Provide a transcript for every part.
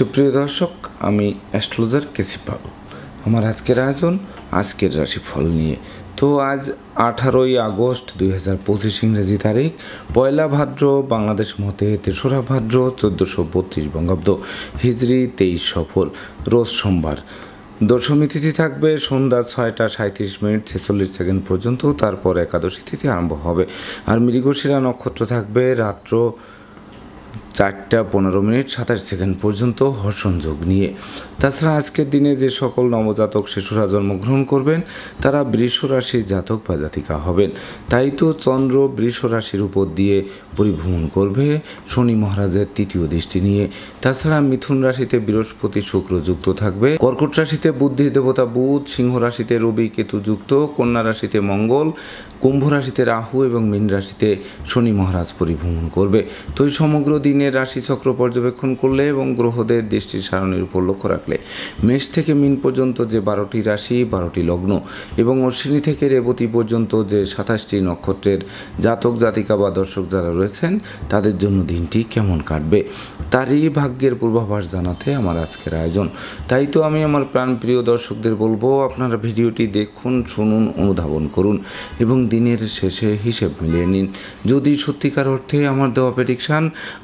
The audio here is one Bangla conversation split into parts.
সুপ্রিয় দর্শক, আমি অ্যাস্ট্রোলজার কেসি পাল। আমার আজকের আয়োজন আজকের রাশিফল নিয়ে। তো আজ 18ই আগস্ট 2025 ইংরেজি তারিখ, পয়লা ভাদ্র বাংলাদেশ মতে, 3রা ভাদ্র 1432 বঙ্গাব্দ, হিজরি 23 সফর, রোজ সোমবার। দশমী তিথি থাকবে সন্ধ্যা 6টা 37 মিনিট 46 সেকেন্ড পর্যন্ত, তারপর একাদশী তিথি আরম্ভ হবে। আর মৃগশিরা নক্ষত্র থাকবে রাত্র 4টা 15 মিনিট 27 সেকেন্ড পর্যন্ত হর্ষণযোগ নিয়ে। তাছাড়া আজকের দিনে যে সকল নবজাতক শিশুরা জন্মগ্রহণ করবেন তারা বৃষ রাশির জাতক বা জাতিকা হবেন। তাই তো চন্দ্র বৃষ রাশির উপর দিয়ে পরিভ্রমণ করবে শনি মহারাজের তৃতীয় দৃষ্টি নিয়ে। তাছাড়া মিথুন রাশিতে বৃহস্পতি শুক্র যুক্ত থাকবে, কর্কট রাশিতে বুদ্ধির দেবতা বুধ, সিংহ রাশিতে রবি কেতু যুক্ত, কন্যা রাশিতে মঙ্গল, কুম্ভ রাশিতে রাহু এবং মীন রাশিতে শনি মহারাজ পরিভ্রমণ করবে। তো এই সমগ্র দিনের রাশিচক্র পর্যবেক্ষণ করলে এবং গ্রহদের দৃষ্টির সারণীর উপর লক্ষ্য রাখলে মেষ থেকে মীন পর্যন্ত যে 12টি রাশি 12টি লগ্ন এবং অশ্বিনী থেকে রেবতী পর্যন্ত যে 27টি নক্ষত্রের জাতক জাতিকা বা দর্শক যারা রয়েছেন তাদের জন্য দিনটি কেমন কাটবে তারই ভাগ্যের পূর্বাভাস জানাতে আমার আজকের আয়োজন। তাই তো আমি আমার প্রাণপ্রিয় দর্শকদের বলবো, আপনারা ভিডিওটি দেখুন, শুনুন, অনুধাবন করুন এবং দিনের শেষে হিসেব মিলিয়ে নিন। যদি সত্যিকার অর্থে আমার দেওয়া প্রেডিকশান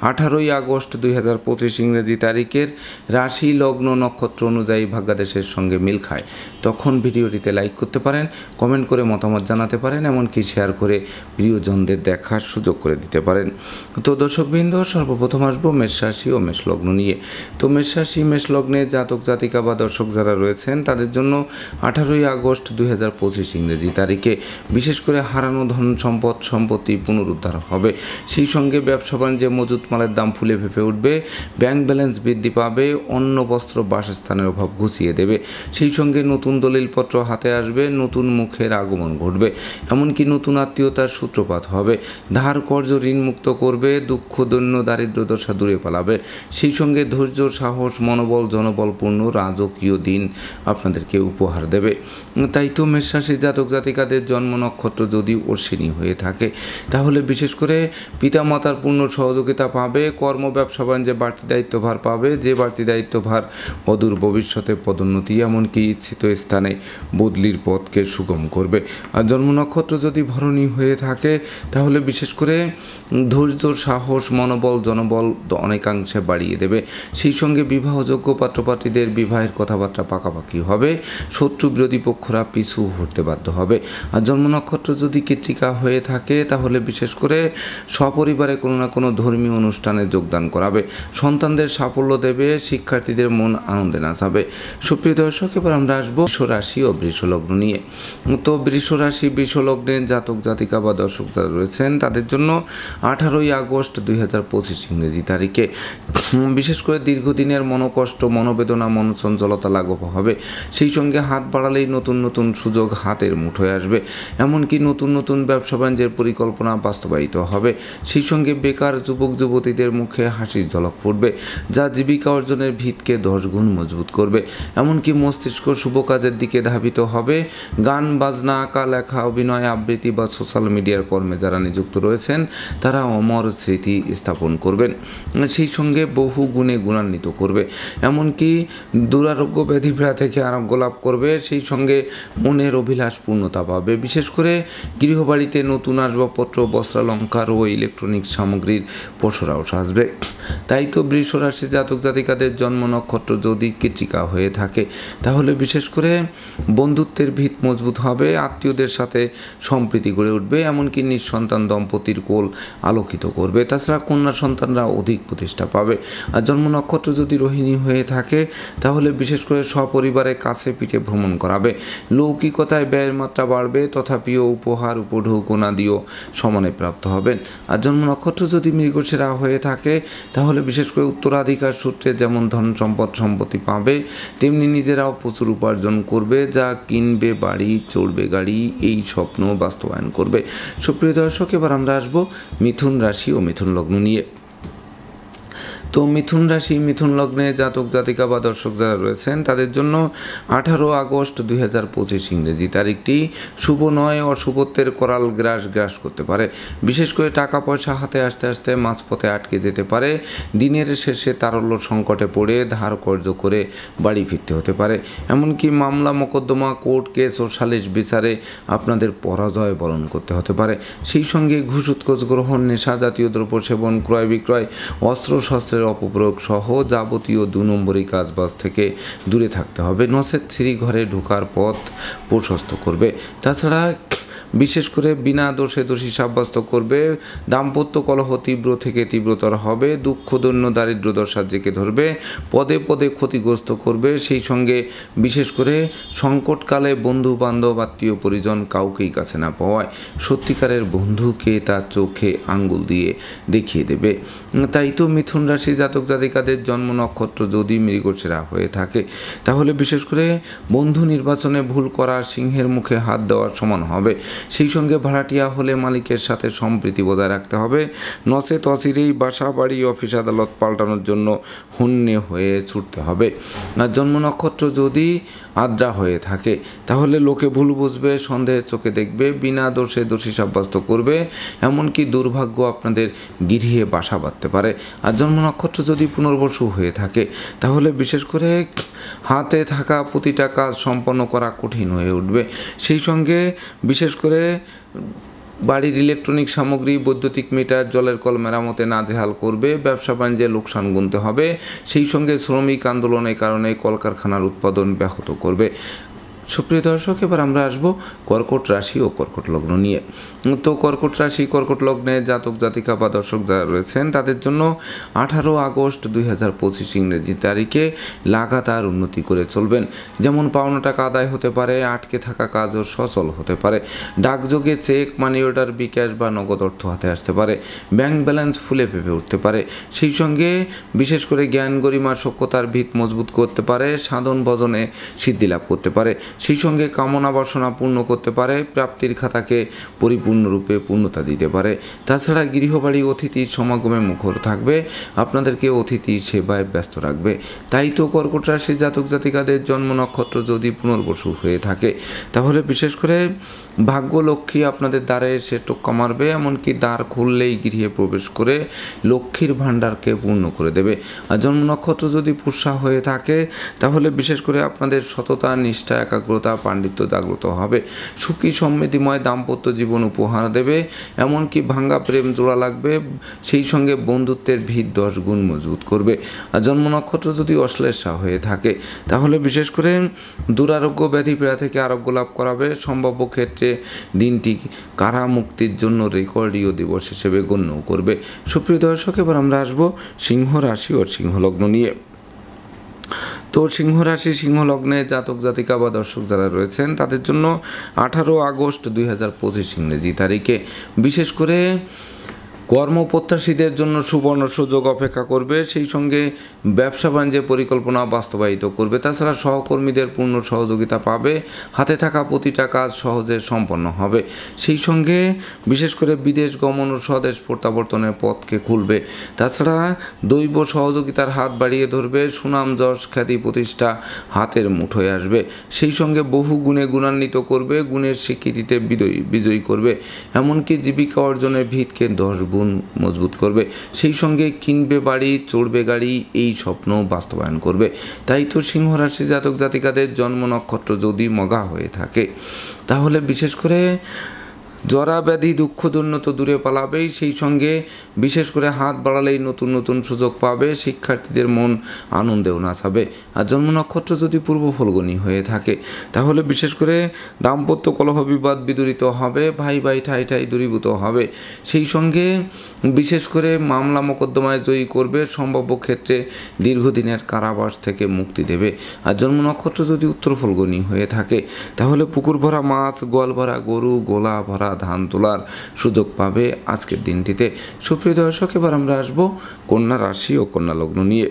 18ই আগস্ট 2025 ইংরেজি তারিখের রাশি লগ্ন নক্ষত্র অনুযায়ী ভাগ্যাদেশের সঙ্গে মিল খায়, তখন ভিডিওটিতে লাইক করতে পারেন, কমেন্ট করে মতামত জানাতে পারেন, এমনকি শেয়ার করে প্রিয়জনদের দেখার সুযোগ করে দিতে পারেন। তো দর্শকবৃন্দ, সর্বপ্রথম আসবো মেষ রাশি ও মেষ লগ্ন নিয়ে। তো মেষ রাশি মেষ লগ্নে জাতক জাতিকা বা দর্শক যারা রয়েছেন তাদের জন্য 18ই আগস্ট 2025 ইংরেজি তারিখে বিশেষ করে হারানো ধন সম্পদ সম্পত্তি পুনরুদ্ধার হবে। সেই সঙ্গে ব্যবসা বাণিজ্যে মজুত মালের দাম ফুলে ফেঁপে উঠবে, ব্যাংক ব্যালেন্স বৃদ্ধি পাবে, অন্ন বস্ত্র বাসস্থানের অভাব ঘুচিয়ে দেবে। সেই সঙ্গে নতুন দলিলপত্র হাতে আসবে, নতুন মুখের আগমন ঘটবে, এমনকি নতুন আত্মীয়তার সূত্রপাত হবে। ধার কর্জ ঋণ মুক্ত করবে, দুঃখ দৈন্য দারিদ্র দশা দূরে পালাবে। সেই সঙ্গে ধৈর্য সাহস মনোবল জনবলপূর্ণ রাজকীয় দিন আপনাদেরকে উপহার দেবে। তাই তো মেষ রাশি জাতক জাতিকাদের জন্ম নক্ষত্র যদি অশ্বিনী হয়ে থাকে তাহলে বিশেষ করে পিতামাতার পূর্ণ সহযোগিতা পাবে, কর্ম ব্যবসা বাণিজ্যে বাড়তি দায়িত্বভার পাবে, যে বাড়তি দায়িত্বভার অদূর ভবিষ্যতে পদোন্নতি এমনকি ইচ্ছিত স্থানে বদলির পথকে সুগম করবে। আর জন্ম নক্ষত্র যদি ভরণী হয়ে থাকে তাহলে বিশেষ করে ধৈর্য সাহস মনোবল জনবল অনেকাংশে বাড়িয়ে দেবে। সেই সঙ্গে বিবাহযোগ্য পাত্রপাত্রীদের বিবাহের কথাবার্তা পাকাপাকি হবে, শত্রু বিরোধী পক্ষরা পিছু হতে বাধ্য হবে। আর জন্ম নক্ষত্র যদি কৃত্তিকা হয়ে থাকে তাহলে বিশেষ করে সপরিবারে কোনো না কোনো ধর্মীয় অনুষ্ঠানে যোগদান করাবে, সন্তানদের সাফল্য দেবে, শিক্ষার্থীদের মন আনন্দে নাচাবে। সুপ্রিয় দর্শক, এবার আমরা আসবো বৃষ রাশি ও বৃষ লগ্ন নিয়ে। তো বৃষ রাশি বৃষ লগ্নের জাতক জাতিকা বা দর্শক যারা রয়েছেন তাদের জন্য 18ই আগস্ট 2025 ইংরেজি তারিখে বিশেষ করে দীর্ঘদিনের মনোকষ্ট মনোবেদনা মনোচঞ্চলতা লাঘব হবে। সেই সঙ্গে হাত বাড়ালেই নতুন নতুন সুযোগ হাতের মুঠোয় আসবে, এমনকি নতুন নতুন ব্যবসা বাণিজ্যের পরিকল্পনা বাস্তবায়িত হবে। সেই সঙ্গে বেকার যুবক যুবতীদের মুখে হাসির ঝলক পড়বে, যা জীবিকা অর্জনের ভিতকে 10 গুণ মজবুত করবে। এমনকি মস্তিষ্ক শুভ কাজের দিকে ধাবিত হবে। গান বাজনা আঁকা লেখা অভিনয় আবৃত্তি বা সোশ্যাল মিডিয়ার কর্মে যারা নিযুক্ত রয়েছেন তারা অমর স্মৃতি স্থাপন করবেন। সেই সঙ্গে বহু গুণে গুণান্বিত করবে, এমনকি দুরারোগ্য ব্যাধিভ্রা থেকে আরোগ্য লাভ করবে। সেই সঙ্গে মনের অভিলাষ পূর্ণতা পাবে। বিশেষ করে গৃহবাড়িতে নতুন আসবাবপত্র বস্ত্রালঙ্কার ও ইলেকট্রনিক্স সামগ্রীর পসরাও সাজবে। তাই তো বৃষ রাশি জাতক জাতিকাদের জন্ম নক্ষত্র যদি কৃত্তিকা হয়ে থাকে তাহলে বিশেষ করে বন্ধুত্বের ভিত মজবুত হবে, আত্মীয়দের সাথে সম্প্রীতি গড়ে উঠবে, এমনকি নিঃসন্তান দম্পতির কোল আলোকিত করবে। তাছাড়া কন্যা সন্তানরা অধিক প্রতিষ্ঠা পাবে। আর জন্ম নক্ষত্র যদি রোহিণী হয়ে থাকে তাহলে বিশেষ করে সপরিবারে কাছে পিঠে ভ্রমণ করাবে, লৌকিকতায় ব্যয়ের মাত্রা বাড়বে, তথাপিও উপহার উপঢৌকনাদিও সমানে প্রাপ্ত হবেন। আর জন্ম নক্ষত্র যদি মৃগশিরা হয়ে থাকে তাহলে বিশেষ করে উত্তরাধিকার সূত্রে যেমন ধন সম্পদ সম্পত্তি পাবে তেমনি নিজেরাও প্রচুর উপার্জন করবে, যা কিনবে বাড়ি চড়বে গাড়ি এই স্বপ্ন বাস্তবায়ন করবে। সুপ্রিয় দর্শক, এবার আমরা আসবো মিথুন রাশি ও মিথুন লগ্ন নিয়ে। তো মিথুন রাশি মিথুন লগ্নে জাতক জাতিকা বা দর্শক যারা রয়েছেন তাদের জন্য 18 আগস্ট 2025 ইংরেজি তারিখটি শুভ নয়, অশুভত্বের করাল গ্রাস করতে পারে। বিশেষ করে টাকা পয়সা হাতে আসতে আসতে মাঝপথে আটকে যেতে পারে। দিনের শেষে তারল্য সংকটে পড়ে ধার কর্জ করে বাড়ি ফিরতে হতে পারে। এমনকি মামলা মোকদ্দমা, কোর্ট কেস ও সালিশ বিচারে আপনাদের পরাজয় বরণ করতে হতে পারে। সেই সঙ্গে ঘুষ উৎকোচ গ্রহণ, নেশা জাতীয় দ্রব্য সেবন, ক্রয় বিক্রয়, অস্ত্রশস্ত্রের অপপ্রয়োগ সহ যাবতীয় 2 নম্বরী কাজবাজ থেকে দূরে থাকতে হবে, নচেত ঘরে ঢোকার পথ প্রশস্ত করবে। তাছাড়া বিশেষ করে বিনা দোষে দোষী সাব্যস্ত করবে। দাম্পত্য কলহ তীব্র থেকে তীব্রতর হবে। দুঃখ দৈন্য দারিদ্র দশা জেঁকে ধরবে, পদে পদে ক্ষতিগ্রস্ত করবে। সেই সঙ্গে বিশেষ করে সংকটকালে বন্ধু বান্ধব আত্মীয় পরিজন কাউকেই কাছে না পাওয়ায় সত্যিকারের বন্ধুকে তার চোখে আঙ্গুল দিয়ে দেখিয়ে দেবে। তাই তো মিথুন রাশি জাতক জাতিকাদের জন্ম নক্ষত্র যদি মৃগশিরা হয়ে থাকে তাহলে বিশেষ করে বন্ধু নির্বাচনে ভুল করা সিংহের মুখে হাত দেওয়ার সমান হবে। সেই সঙ্গে ভাড়াটিয়া হলে মালিকের সাথে সম্প্রীতি বজায় রাখতে হবে, নচেত অচিরেই বাসা বাড়ি অফিস আদালত পাল্টানোর জন্য হন্যে হয়ে ছুটতে হবে। আর জন্ম নক্ষত্র যদি আদ্রা হয়ে থাকে তাহলে লোকে ভুল বুঝবে, সন্দেহের চোখে দেখবে, বিনা দোষে দোষী সাব্যস্ত করবে, এমনকি দুর্ভাগ্য আপনাদের গৃহে বাসা বাঁধতে পারে। আর জন্ম নক্ষত্র যদি পুনর্বসু হয়ে থাকে তাহলে বিশেষ করে হাতে থাকা প্রতিটা কাজ সম্পন্ন করা কঠিন হয়ে উঠবে। সেই সঙ্গে বিশেষ করে বাড়ির ইলেকট্রনিক সামগ্রী, বৈদ্যুতিক মিটার, জলের কল মেরামতে নাজেহাল করবে, ব্যবসা বাণিজ্যে লোকসান গুনতে হবে। সেই সঙ্গে শ্রমিক আন্দোলনের কারণে কলকারখানার উৎপাদন ব্যাহত করবে। সুপ্রিয় দর্শক, এবার আমরা আসবো কর্কট রাশি ও কর্কট লগ্ন নিয়ে। তো কর্কট রাশি কর্কট লগ্নে জাতক জাতিকা বা দর্শক যারা রয়েছেন তাদের জন্য 18 আগস্ট 2025 ইংরেজি তারিখে লাগাতার উন্নতি করে চলবেন। যেমন পাওনা টাকা আদায় হতে পারে, আটকে থাকা কাজও সচল হতে পারে, ডাকযোগে চেক, মানি অর্ডার, বিকাশ বা নগদ অর্থ হাতে আসতে পারে, ব্যাংক ব্যালেন্স ফুলে ফেঁপে উঠতে পারে। সেই সঙ্গে বিশেষ করে জ্ঞান গরিমা সক্ষতার ভিত মজবুত করতে পারে, সাধন ভজনে সিদ্ধি লাভ করতে পারে। সেই সঙ্গে কামনা বাসনা পূর্ণ করতে পারে, প্রাপ্তির খাতাকে পরিপূর্ণরূপে পূর্ণতা দিতে পারে। তাছাড়া গৃহবাড়ি অতিথির সমাগমে মুখর থাকবে, আপনাদেরকে অতিথি সেবায় ব্যস্ত রাখবে। তাই তো কর্কট রাশি জাতক জাতিকাদের জন্ম নক্ষত্র যদি পুনর্বসু হয়ে থাকে তাহলে বিশেষ করে ভাগ্যলক্ষ্মী আপনাদের দ্বারে এসে টোক্কা মারবে, এমনকি দ্বার খুললেই গৃহে প্রবেশ করে লক্ষ্মীর ভাণ্ডারকে পূর্ণ করে দেবে। আর জন্ম নক্ষত্র যদি পুষ্যা হয়ে থাকে তাহলে বিশেষ করে আপনাদের সততা, নিষ্ঠা, একাগ্রতা, পাণ্ডিত্য জাগ্রত হবে। সুখী সমৃদ্ধিময় দাম্পত্য জীবন উপহার দেবে, এমনকি ভাঙ্গা প্রেম জোড়া লাগবে। সেই সঙ্গে বন্ধুত্বের ভিত 10 গুণ মজবুত করবে। আর জন্ম নক্ষত্র যদি অশ্লেষা হয়ে থাকে তাহলে বিশেষ করে দুরারোগ্য ব্যাধি পীড়া থেকে আরোগ্য লাভ করাবে। সম্ভাব্য ক্ষেত্রে দিনটি কারা মুক্তির জন্য রেকর্ডীয় দিবস হিসেবে গণ্য করবে। সুপ্রিয় দর্শক, এবার আমরা আসবো সিংহ রাশি ও সিংহ লগ্ন নিয়ে। তো সিংহ রাশি সিংহ লগ্নে জাতক জাতিকা বা দর্শক যারা রয়েছেন তাদের জন্য 18 আগস্ট 2025 ইংরেজি তারিখে বিশেষ করে কর্মপ্রত্যাশীদের জন্য সুবর্ণ সুযোগ অপেক্ষা করবে। সেই সঙ্গে ব্যবসা বাণিজ্যের পরিকল্পনা বাস্তবায়িত করবে। তাছাড়া সহকর্মীদের পূর্ণ সহযোগিতা পাবে, হাতে থাকা প্রতিটা কাজ সহজে সম্পন্ন হবে। সেই সঙ্গে বিশেষ করে বিদেশ গমন ও স্বদেশ প্রত্যাবর্তনের পথকে খুলবে। তাছাড়া দৈব সহযোগিতার হাত বাড়িয়ে ধরবে, সুনাম যশ খ্যাতি প্রতিষ্ঠা হাতের মুঠোয় আসবে। সেই সঙ্গে বহু গুণে গুণান্বিত করবে, গুণের স্বীকৃতিতে বিজয়ী করবে, এমনকি জীবিকা অর্জনের ভিতকে 10 গুণ মজবুত করবে। সেই সঙ্গে কিনবে বাড়ি, চড়বে গাড়ি, এই স্বপ্ন বাস্তবায়ন করবে। তাই তো সিংহ রাশি জাতক জাতিকাদের জন্ম নক্ষত্র যদি মগা হয়ে থাকে তাহলে বিশেষ করে জরা ব্যাধি দুঃখ দৈন্য তো দূরে পালাবেই। সেই সঙ্গে বিশেষ করে হাত বাড়ালেই নতুন নতুন সুযোগ পাবে, শিক্ষার্থীদের মন আনন্দেও নাচাবে। আর জন্ম নক্ষত্র যদি পূর্ব ফলগুনি হয়ে থাকে তাহলে বিশেষ করে দাম্পত্য কলহ বিবাদ বিদূরিত হবে, ভাই ভাই ঠাই ঠাই দূরীভূত হবে। সেই সঙ্গে বিশেষ করে মামলা মোকদ্দমায় জয়ী করবে, সম্ভাব্য ক্ষেত্রে দীর্ঘদিনের কারাবাস থেকে মুক্তি দেবে। আর জন্ম নক্ষত্র যদি উত্তর ফলগুনি হয়ে থাকে তাহলে পুকুর ভরা মাছ, গোয়াল ভরা গরু, গোলা ভরা ধান তোলার সুযোগ পাবে আজকের দিনটিতে। সুপ্রিয় দর্শক, এবার আমরা আসবো কন্যা রাশি ও কন্যা লগ্ন নিয়ে।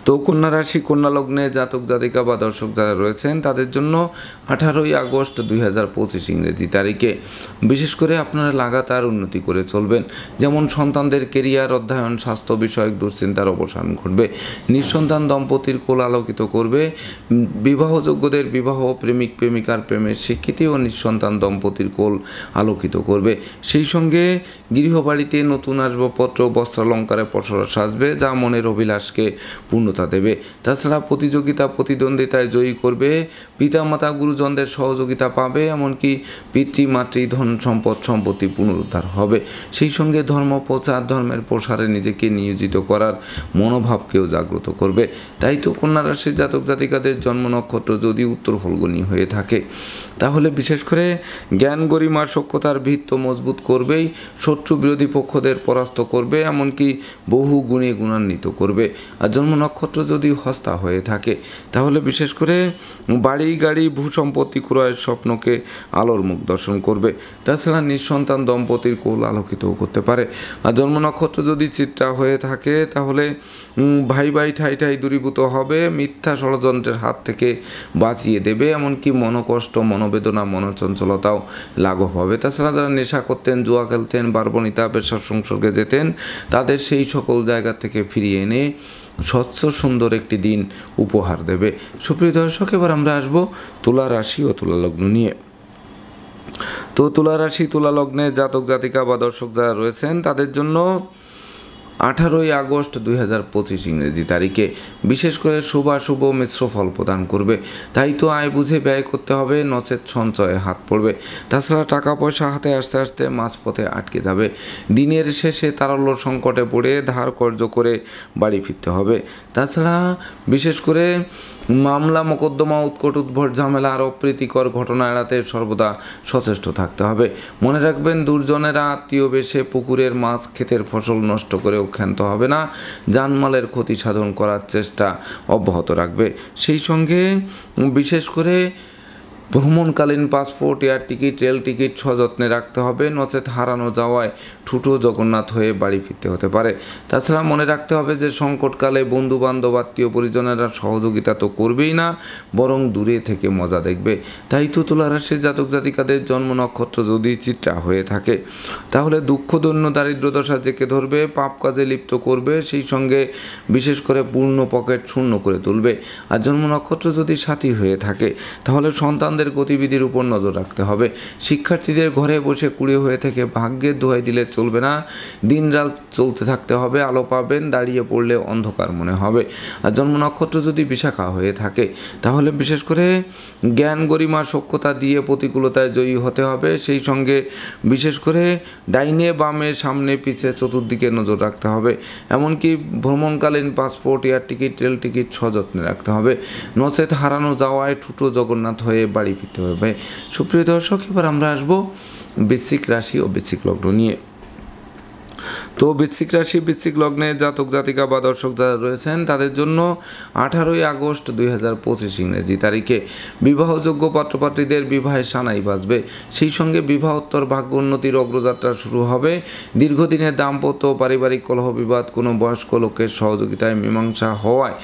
তো কন্যা রাশি কন্যা লগ্নে জাতক জাতিকা বা দর্শক যারা রয়েছেন তাদের জন্য 18ই আগস্ট 2025 ইংরেজি তারিখে বিশেষ করে আপনারা লাগাতার উন্নতি করে চলবেন। যেমন সন্তানদের কেরিয়ার, অধ্যয়ন, স্বাস্থ্য বিষয়ক দুশ্চিন্তার অবসান ঘটবে। নিঃসন্তান দম্পতির কোল আলোকিত করবে। বিবাহযোগ্যদের বিবাহ, প্রেমিক প্রেমিকার প্রেমের স্বীকৃতি ও নিঃসন্তান দম্পতির কোল আলোকিত করবে। সেই সঙ্গে গৃহবাড়িতে নতুন আসবাবপত্র, বস্ত্রালঙ্কারে পসরা সাজবে, যা মনের অভিলাষকে পূর্ণতা দেবে। তাছাড়া প্রতিযোগিতা প্রতিদ্বন্দ্বিতায় জয়ী করবে। পিতামাতা গুরুজনদের সহযোগিতা পাবে। এমনকি পিতৃমাতৃ ধন সম্পদ সম্পত্তি পুনরুদ্ধার হবে। সেই সঙ্গে ধর্ম প্রচার, ধর্মের প্রসারে নিজেকে নিয়োজিত করার মনোভাবকেও জাগ্রত করবে। তাই তো কন্যা রাশির জাতক জাতিকাদের জন্ম নক্ষত্র যদি উত্তর ফল্গুনী হয়ে থাকে তাহলে বিশেষ করে জ্ঞান গরিমা সক্ষতার ভিত্ত মজবুত করবেই। শত্রু বিরোধী পক্ষদের পরাস্ত করবে, এমনকি বহু গুণে গুণান্বিত করবে। আর জন্ম নক্ষত্র যদি হস্তা হয়ে থাকে তাহলে বিশেষ করে বাড়ি গাড়ি ভূসম্পত্তি ক্রয়ের স্বপ্নকে আলোর মুখ দর্শন করবে। তাছাড়া নিঃসন্তান দম্পতির কোল আলোকিতও করতে পারে। আর জন্ম নক্ষত্র যদি চিত্রা হয়ে থাকে তাহলে ভাই ভাই ঠাই ঠাই দূরীভূত হবে, মিথ্যা ষড়যন্ত্রের হাত থেকে বাঁচিয়ে দেবে, এমনকি মনোকষ্ট, মনোবেদনা, মনোচঞ্চলতাও লাঘব হবে। তাছাড়া যারা নেশা করতেন, জুয়া খেলতেন, বারবনিতা পেশার সংসর্গে যেতেন তাদের সেই সকল জায়গা থেকে ফিরিয়ে এনে স্বচ্ছ সুন্দর একটি দিন উপহার দেবে। সুপ্রিয় দর্শক, এবার আমরা আসবো তুলা রাশি ও তুলা লগ্ন নিয়ে। তো তুলা রাশি তুলা লগ্নে জাতক জাতিকা বা দর্শক যারা রয়েছেন তাদের জন্য 18ই আগস্ট 2025 ইংরেজি তারিখে বিশেষ করে শুভাশুভ মিশ্র ফল প্রদান করবে। তাই তো আয় বুঝে ব্যয় করতে হবে, নচেত সঞ্চয়ে হাত পড়বে। তাছাড়া টাকা পয়সা হাতে আসতে আসতে মাঝপথে আটকে যাবে। দিনের শেষে তারল্য সংকটে পড়ে ধার কর্জ করে বাড়ি ফিরতে হবে। তাছাড়া বিশেষ করে মামলা মোকদ্দমা, উৎকট উদ্ভট ঝামেলা আর অপ্রীতিকর ঘটনা এড়াতে সর্বদা সচেষ্ট থাকতে হবে। মনে রাখবেন, দুর্জনেরা আত্মীয় বেশে পুকুরের মাছ, ক্ষেতের ফসল নষ্ট করেও ক্ষান্ত হবে না। জানমালের ক্ষতি সাধন করার চেষ্টা অব্যাহত রাখবে। সেই সঙ্গে বিশেষ করে ভ্রমণকালীন passport, air ticket, rail ticket সযত্নে রাখতে হবে, নচেত হারানো যাওয়ায় ঠুটো জগন্নাথ হয়ে বাড়ি ফিরতে হতে পারে। তাছাড়া মনে রাখতে হবে যে সংকটকালে বন্ধু বান্ধব, আত্মীয় পরিজনেরা সহযোগিতা তো করবেই না, বরং দূরে থেকে মজা দেখবে। তাই তো তুলা রাশির জাতক জাতিকাদের জন্ম নক্ষত্র যদি চিত্রা হয়ে থাকে তাহলে দুঃখ, দৈন্য, দারিদ্র দশা জেঁকে ধরবে, পাপ কাজে লিপ্ত করবে, সেই সঙ্গে বিশেষ করে পূর্ণ পকেট শূন্য করে তুলবে। আর জন্ম নক্ষত্র যদি সাথী হয়ে থাকে তাহলে সন্তানদের গতিবিধির উপর নজর রাখতে হবে। শিক্ষার্থীদের ঘরে বসে কুড়ে হয়ে থেকে ভাগ্যের দোহাই দিলে চলবে না। দিন রাত চলতে থাকতে হবে, আলো পাবেন, দাঁড়িয়ে পড়লে অন্ধকার মনে হবে। আর জন্ম নক্ষত্র যদি বিশাখা হয়ে থাকে তাহলে বিশেষ করে জ্ঞান গরিমা সক্ষতা দিয়ে প্রতিকূলতায় জয়ী হতে হবে। সেই সঙ্গে বিশেষ করে ডাইনে বামে সামনে পিছে চতুর্দিকে নজর রাখতে হবে। এমনকি ভ্রমণকালীন passport, air ticket, rail ticket সযত্নে রাখতে হবে, নচেত হারানো যাওয়ায় ঠুটো জগন্নাথ হয়ে বাড়ি ফিরতে হবে। সুপ্রিয় দর্শক, এবার আমরা আসবো বৃশ্চিক রাশি ও বৃশ্চিক লগ্ন নিয়ে। তো বৃশ্চিক রাশি বৃশ্চিক লগ্নে জাতক জাতিকা বা দর্শক যারা রয়েছেন তাদের জন্য 18ই আগস্ট 2025 ইংরেজি তারিখে বিবাহযোগ্য পাত্রপাত্রীদের বিবাহে সানাই বাজবে। সেই সঙ্গে বিবাহোত্তর ভাগ্য উন্নতির অগ্রযাত্রা শুরু হবে। দীর্ঘদিনের দাম্পত্য, পারিবারিক কলহ বিবাদ কোনো বয়স্ক লোকের সহযোগিতায় মীমাংসা হওয়ায়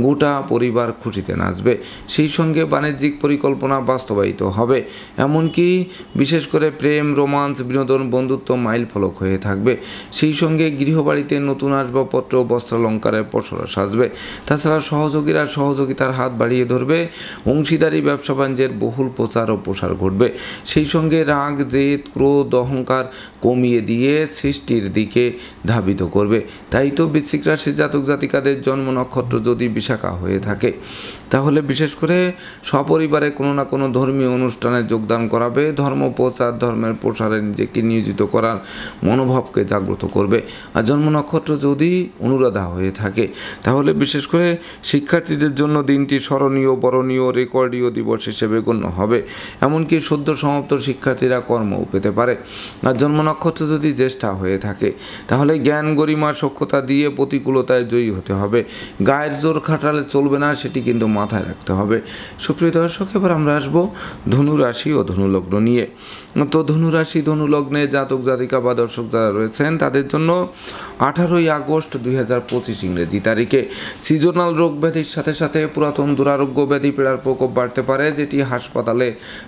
গোটা পরিবার খুশিতে নাচবে। সেই সঙ্গে বাণিজ্যিক পরিকল্পনা বাস্তবায়িত হবে। এমনকি বিশেষ করে প্রেম, রোমান্স, বিনোদন, বন্ধুত্ব মাইল ফলক হয়ে থাকবে। সেই সঙ্গে গৃহবাড়িতে নতুন আসবাবপত্র, বস্ত্রালঙ্কারের পসরা সাজবে। তাছাড়া সহযোগীরা সহযোগিতার হাত বাড়িয়ে ধরবে। অংশীদারি ব্যবসা বাণিজ্যের বহুল প্রচার ও প্রসার ঘটবে। সেই সঙ্গে রাগ, জেদ, ক্রোধ, অহংকার কমিয়ে দিয়ে সৃষ্টির দিকে ধাবিত করবে। তাই তো বৃশ্চিক রাশির জাতক জাতিকাদের জন্ম নক্ষত্র যদি বিশাখা হয়ে থাকে তাহলে বিশেষ করে সপরিবারে কোনো না কোনো ধর্মীয় অনুষ্ঠানে যোগদান করাবে। ধর্ম প্রচার, ধর্মের প্রসারে নিজেকে নিয়োজিত করার মনোভাবকে জাগ্রত করবে। আর জন্ম নক্ষত্র যদি অনুরাধা হয়ে থাকে তাহলে বিশেষ করে শিক্ষার্থীদের জন্য দিনটি স্মরণীয়, বরণীয়, রেকর্ডীয় দিবস হিসেবে গণ্য হবে। এমনকি সদ্য সমাপ্ত শিক্ষার্থীরা কর্মও পেতে পারে। আর জন্ম নক্ষত্র যদি জ্যেষ্ঠা হয়ে থাকে তাহলে জ্ঞান গরিমা সক্ষতা দিয়ে প্রতিকূলতায় জয়ী হতে হবে। গায়ের জোর খাটালে চলবে না, সেটি কিন্তু মাথায় রাখতে হবে। সুপ্রিয় দর্শক, এবার আমরা আসবো ধনু রাশি ও ধনু লগ্ন নিয়ে। তো ধনু রাশি ধনু লগ্নে জাতক জাতিকা বা দর্শক যারা রয়েছেন তাদের জন্য 18ই আগস্ট 2025 ইংরেজি তারিখে সিজনাল রোগ ব্যাধির সাথে সাথে পুরাতন দুরারোগ্য ব্যাধি পীড়ার প্রকোপ বাড়তে পারে, যেটি হাসপাতালে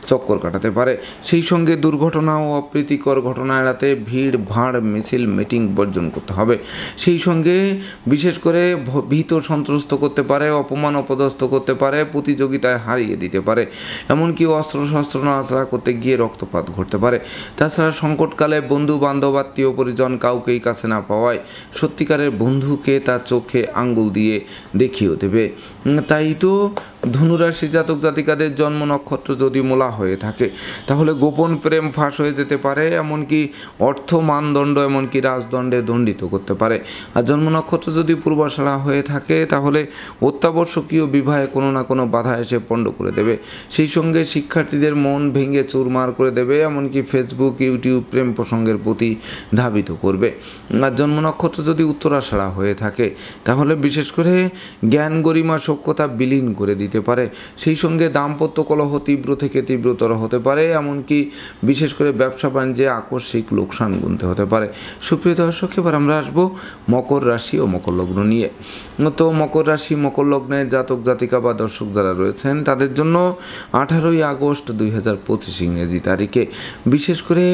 চক্কর কাটাতে পারে। সেই সঙ্গে দুর্ঘটনা ও অপ্রীতিকর ঘটনা এড়াতে ভিড় ভাড় মিছিল মিটিং বর্জন করতে হবে। সেই সঙ্গে বিশেষ করে ভীত সন্ত্রস্ত করতে পারে, অপমান অপদস্থ করতে পারে, প্রতিযোগিতায় হারিয়ে দিতে পারে, এমনকি অস্ত্রশস্ত্র নাড়াচাড়া করতে গিয়ে রক্তপাত ঘটতে পারে। তাছাড়া সংকটকালে বন্ধু বান্ধব আত্মীয় পরিজন কাউকেই কাছে না পাওয়ায় সত্যিকারের বন্ধুকে তার চোখে আঙ্গুল দিয়ে দেখিয়েও দেবে। তাই তো ধনুরাশি জাতক জাতিকাদের জন্ম নক্ষত্র যদি মূলা হয়ে থাকে তাহলে গোপন প্রেম ফাঁস হয়ে যেতে পারে, এমনকি অর্থ মানদণ্ড এমনকি রাজদণ্ডে দণ্ডিত করতে পারে। আর জন্ম নক্ষত্র যদি পূর্বাষাঢ়া হয়ে থাকে তাহলে অত্যাবশ্যকীয় বিবাহে কোনো না কোনো বাধা এসে পণ্ড করে দেবে। সেই সঙ্গে শিক্ষার্থীদের মন ভেঙে চুরমার করে দেবে, এমনকি ফেসবুক ইউটিউব প্রেম প্রসঙ্গের প্রতি ধাবিত করবে। আর জন্ম নক্ষত্র যদি উত্তরাষাঢ়া হয়ে থাকে তাহলে বিশেষ করে জ্ঞান গরিমা সক্ষতা বিলীন করে দিতে পারে। সেই সঙ্গে দাম্পত্য কলহ তীব্র থেকে তীব্রতর হতে পারে, এমনকি বিশেষ করে ব্যবসা বাণিজ্যে আকস্মিক লোকসান গুনতে হতে পারে। সুপ্রিয় দর্শক, এবার আমরা আসবো মকর রাশি ও মকর লগ্ন নিয়ে। তো মকর রাশি মকর লগ্নের জাতক জাতিকা বা দর্শক যারা রয়েছেন তাদের জন্য 18ই আগস্ট 2025 ইংরেজি তারিখে বিশেষ করে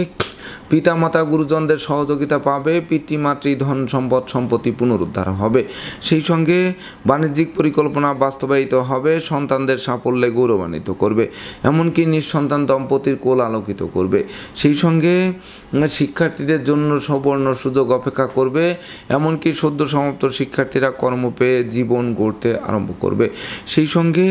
পিতামাতা গুরুজনদের সহযোগিতা পাবে, পিতৃমাতৃ ধন সম্পদ সম্পত্তি পুনরুদ্ধার হবে। সেই সঙ্গে বাণিজ্যিক পরিকল্পনা বাস্তবায়িত হবে, সন্তানদের সাফল্যে গৌরবান্বিত করবে, এমনকি নিঃসন্তান দম্পতির কোল আলোকিত করবে। সেই সঙ্গে শিক্ষার্থীদের জন্য সুবর্ণ সুযোগ অপেক্ষা করবে, এমনকি সদ্য সমাপ্ত শিক্ষার্থীরা কর্ম পেয়ে জীবন গড়তে আরম্ভ করবে। সেই সঙ্গে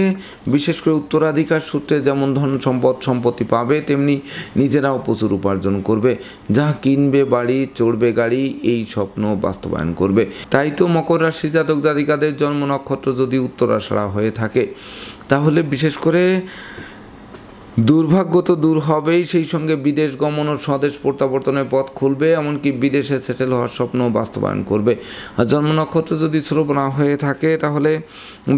বিশেষ করে উত্তরাধিকার সূত্রে যেমন ধন সম্পদ সম্পত্তি পাবে, তেমনি নিজেরাও প্রচুর উপার্জন করবে। যা কিনবে বাড়ি চড়বে গাড়ি, এই স্বপ্ন বাস্তবায়ন করবে। তাই তো মকর রাশি জাতক জাতিকাদের জন্ম নক্ষত্র যদি উত্তরাষাঢ়া হয়ে থাকে তাহলে বিশেষ করে দুর্ভাগ্য তো দূর হবেই, সেই সঙ্গে বিদেশ গমন ও স্বদেশ প্রত্যাবর্তনের পথ খুলবে, এমনকি বিদেশে সেটেল হওয়ার স্বপ্ন বাস্তবায়ন করবে। আর জন্ম নক্ষত্র যদি শ্রবণা হয়ে থাকে তাহলে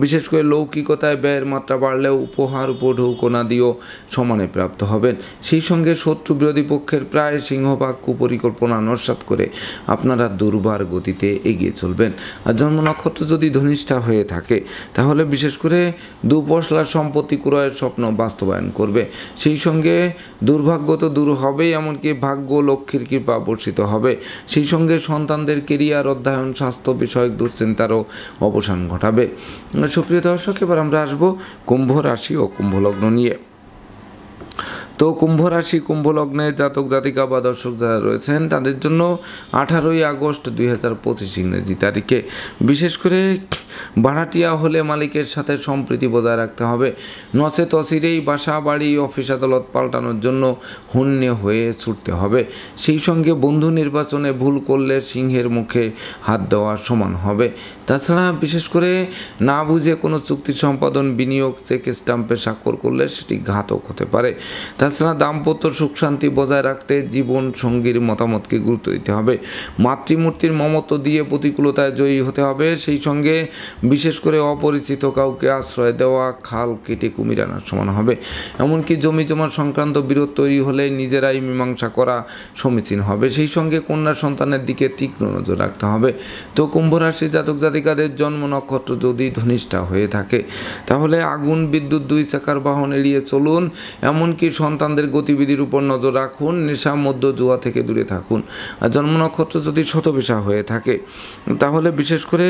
বিশেষ করে লৌকিকতায় ব্যয়ের মাত্রা বাড়লেও উপহার উপঢৌকনা দিয়েও সমানে প্রাপ্ত হবেন। সেই সঙ্গে শত্রু বিরোধী পক্ষের প্রায় সিংহভাগ কুপরিকল্পনা নস্যাৎ করে আপনারা দুর্বার গতিতে এগিয়ে চলবেন। আর জন্ম নক্ষত্র যদি ধনিষ্ঠা হয়ে থাকে তাহলে বিশেষ করে দুপশলার সম্পত্তি ক্রয়ের স্বপ্ন বাস্তবায়ন করবে। সেই সঙ্গে দুর্ভাগ্য তো দূর হবেই, এমনকি ভাগ্য লক্ষ্মীর কৃপা বর্ষিত হবে। সেই সঙ্গে সন্তানদের কেরিয়ার অধ্যয়ন স্বাস্থ্য বিষয়ক দুশ্চিন্তারও অবসান ঘটাবে। সুপ্রিয় দর্শক, এবার আমরা আসবো কুম্ভ রাশি ও কুম্ভ লগ্ন নিয়ে। তো কুম্ভ রাশি কুম্ভ লগ্নের জাতক জাতিকা বা দর্শক যারা রয়েছেন তাদের জন্য 18ই আগস্ট 2025 ইংরেজি তারিখে বিশেষ করে ভাড়াটিয়া হলে মালিকের সাথে সম্প্রীতি বজায় রাখতে হবে, নচেত অচিরেই বাসা বাড়ি অফিস আদালত পাল্টানোর জন্য হন্যে হয়ে ছুটতে হবে। সেই সঙ্গে বন্ধু নির্বাচনে ভুল করলে সিংহের মুখে হাত দেওয়া সমান হবে। তাছাড়া বিশেষ করে না বুঝে কোনো চুক্তি সম্পাদন বিনিয়োগ চেক স্টাম্পে স্বাক্ষর করলে সেটি ঘাতক হতে পারে। তাছাড়া দাম্পত্য সুখ শান্তি বজায় রাখতে জীবন সঙ্গীর মতামতকে গুরুত্ব দিতে হবে, মাতৃমূর্তির মমত্ব দিয়ে প্রতিকূলতায় জয়ী হতে হবে। সেই সঙ্গে বিশেষ করে অপরিচিত কাউকে আশ্রয় দেওয়া খাল কেটে কুমির আনার সমান হবে। এমনকি জমি জমা সংক্রান্ত বিরোধ তৈরি হলে নিজেরাই মীমাংসা করা সমীচীন হবে। সেই সঙ্গে কন্যা সন্তানের দিকে তীক্ষ্ণ নজর রাখতে হবে। তো কুম্ভ রাশি জাতক জাতিকাদের জন্ম নক্ষত্র যদি ধনিষ্ঠা হয়ে থাকে তাহলে আগুন বিদ্যুৎ দুই চাকার বাহন এড়িয়ে চলুন, এমনকি সন্তানদের গতিবিধির উপর নজর রাখুন, নেশা মধ্য জুয়া থেকে দূরে থাকুন। আর জন্ম নক্ষত্র যদি শতবিশা হয়ে থাকে তাহলে বিশেষ করে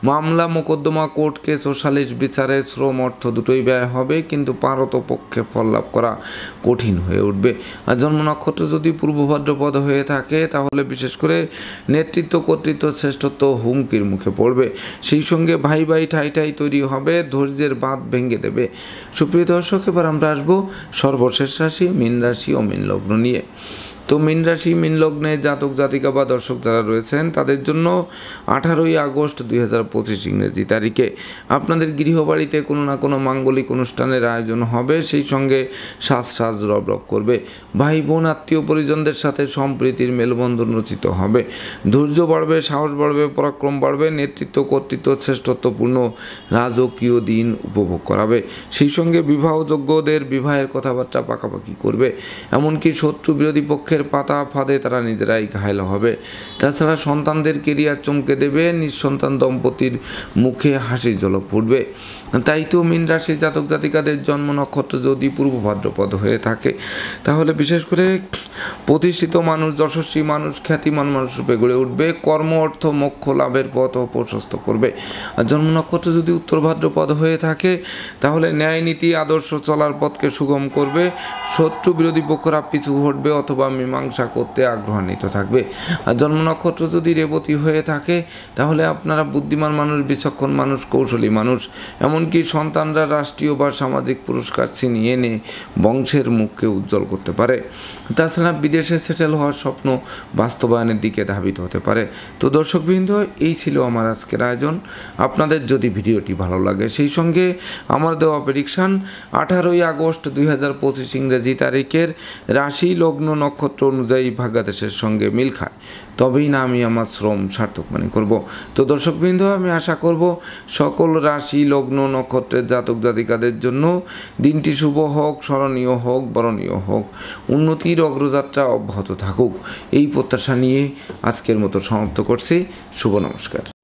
মামলা মোকদ্দমা কোর্ট কেস ও সালিশ বিচারে শ্রম অর্থ দুটোই ব্যয় হবে, কিন্তু পারতপক্ষে ফল লাভ করা কঠিন হয়ে উঠবে। আর জন্ম নক্ষত্র যদি পূর্ব ভাদ্রপদ হয়ে থাকে তাহলে বিশেষ করে নেতৃত্ব কর্তৃত্ব শ্রেষ্ঠত্ব হুমকির মুখে পড়বে। সেই সঙ্গে ভাই ভাই ঠাই ঠাই তৈরি হবে, ধৈর্যের বাঁধ ভেঙে দেবে। সুপ্রিয় দর্শক, এবার আমরা আসবো সর্বশেষ রাশি মীন রাশি ও মীন লগ্ন নিয়ে। তো মীন রাশি মীন লগ্নে জাতক জাতিকা বা দর্শক যারা রয়েছেন তাদের জন্য 18ই আগস্ট 2025 ইংরেজি তারিখে আপনাদের গৃহবাড়িতে কোনো না কোনো মাঙ্গলিক অনুষ্ঠানের আয়োজন হবে, সেই সঙ্গে সাজ রব করবে। ভাই বোন আত্মীয় পরিজনদের সাথে সম্প্রীতির মেলবন্ধন রচিত হবে। ধৈর্য বাড়বে, সাহস বাড়বে, পরাক্রম বাড়বে, নেতৃত্ব কর্তৃত্ব শ্রেষ্ঠত্বপূর্ণ রাজকীয় দিন উপভোগ করাবে। সেই সঙ্গে বিবাহযোগ্যদের বিবাহের কথাবার্তা পাকাপাকি করবে। এমনকি শত্রু বিরোধী পক্ষের পাতা ফাঁদে তারা নিজেরাই ঘায়েল হবে। তাছাড়া সন্তানদের কেরিয়ার চমকে দেবে, নিঃসন্তান দম্পতির মুখে হাসির ঝলক ফুটবে। তাই তো মীন রাশি জাতক জাতিকাদের জন্ম নক্ষত্র যদি পূর্ব ভাদ্রপদ হয়ে থাকে তাহলে বিশেষ করে প্রতিষ্ঠিত মানুষ, যশস্বী মানুষ, খ্যাতিমান মানুষ রূপে গড়ে উঠবে। কর্ম অর্থ মোক্ষ লাভের পথ প্রশস্ত করবে। আর জন্ম নক্ষত্র যদি উত্তর ভাদ্রপদ হয়ে থাকে তাহলে ন্যায় নীতি আদর্শ চলার পথকে সুগম করবে। শত্রু বিরোধী পক্ষরা পিছু হটবে অথবা মীমাংসা করতে আগ্রহান্বিত থাকবে। আর জন্ম নক্ষত্র যদি রেবতী হয়ে থাকে তাহলে আপনারা বুদ্ধিমান মানুষ, বিচক্ষণ মানুষ, কৌশলী মানুষ, এমনকি সন্তানরা রাষ্ট্রীয় বা সামাজিক পুরস্কার ছিনিয়ে এনে বংশের মুখকে উজ্জ্বল করতে পারে। তাছাড়া বিদেশে সেটেল হওয়ার স্বপ্ন বাস্তবায়নের দিকে ধাবিত হতে পারে। তো দর্শকবৃন্দ, এই ছিল আমার আজকের আয়োজন। আপনাদের যদি ভিডিওটি ভালো লাগে সেই সঙ্গে আমার দেওয়া প্রেডিকশান 18ই আগস্ট 2025 ইংরেজি তারিখের রাশি লগ্ন নক্ষত্র অনুযায়ী ভাগ্যাদেশের সঙ্গে মিল খায় তবেই না আমি আমার শ্রম সার্থক মনে করব। তো দর্শকবৃন্দ, আমি আশা করব সকল রাশি লগ্ন নক্ষত্রের জাতক জাতিকাদের জন্য দিনটি শুভ হোক, স্মরণীয় হোক, বরণীয় হোক, উন্নতির অগ্রযাত্রা অব্যাহত থাকুক, এই প্রত্যাশা নিয়ে আজকের মতো সমাপ্ত করছি। শুভ নমস্কার।